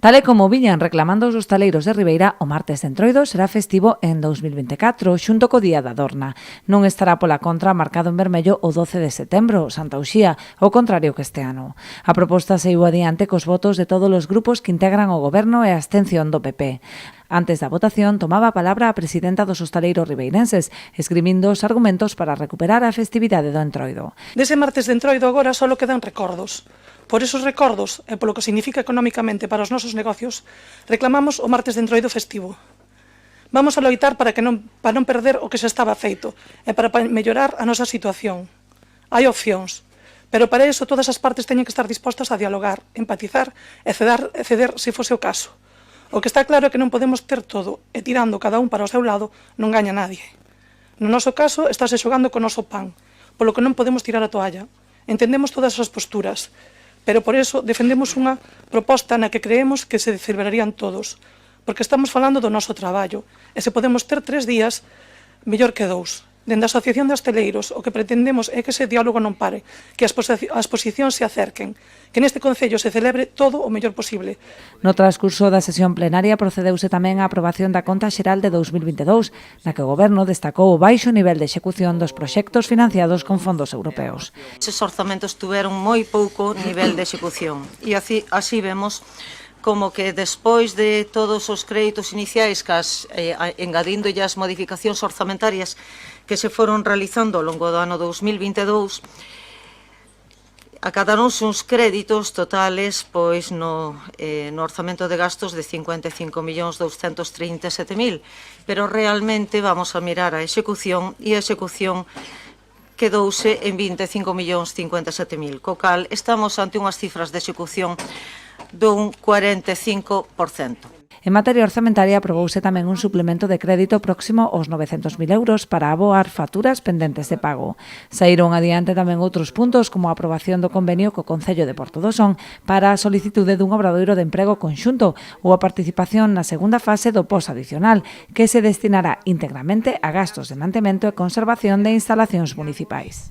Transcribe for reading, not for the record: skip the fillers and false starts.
Tal e como viñan reclamando os hostaleiros de Ribeira, o martes de Entroido será festivo en 2024, xunto co Día da Dorna. Non estará pola contra marcado en vermello o 12 de setembro, Santa Uxía, ao contrario que este ano. A proposta saiu adiante cos votos de todos os grupos que integran o Goberno e a abstención do PP. Antes da votación, tomaba a palabra a presidenta dos hostaleiros ribeirenses, esgrimindo os argumentos para recuperar a festividade do Entroido. Dese martes de Entroido agora só quedan recordos. Por esos recordos, e polo que significa económicamente para os nosos negocios, reclamamos o martes de Entroido festivo. Vamos a loitar para non perder o que se estaba feito e para mellorar a nosa situación. Hai opcións, pero para iso todas as partes teñen que estar dispostas a dialogar, empatizar e ceder se fose o caso. O que está claro é que non podemos ter todo e tirando cada un para o seu lado non gaña nadie. No noso caso, estáse xogando co noso pan, polo que non podemos tirar a toalla. Entendemos todas as posturas, pero por iso defendemos unha proposta na que creemos que se celebrarían todos, porque estamos falando do noso traballo, e se podemos ter 3 días, mellor que 2. Dende a Asociación de Hostaleiros, o que pretendemos é que ese diálogo non pare, que as posicións se acerquen, que neste Concello se celebre todo o mellor posible. No transcurso da sesión plenaria procedeuse tamén a aprobación da Conta Xeral de 2022, na que o Goberno destacou o baixo nivel de execución dos proxectos financiados con fondos europeos. Eses orzamentos tuveron moi pouco nivel de execución e así vemos como que despois de todos os créditos iniciais, engadíndolle as modificacións orzamentarias que se foron realizando ao longo do ano 2022, acadaronse uns créditos totales no orzamento de gastos de 55.237.000, pero realmente vamos a mirar a execución e a execución quedouse en 25.057.000, co cal estamos ante unhas cifras de execución dun 45%. En materia orzamentaria aprobouse tamén un suplemento de crédito próximo aos 900.000 euros para aboar facturas pendentes de pago. Saíron adiante tamén outros puntos como a aprobación do convenio co Concello de Porto do Son para a solicitude dun obradoiro de emprego conxunto ou a participación na segunda fase do POS adicional, que se destinará íntegramente a gastos de mantemento e conservación de instalacións municipais.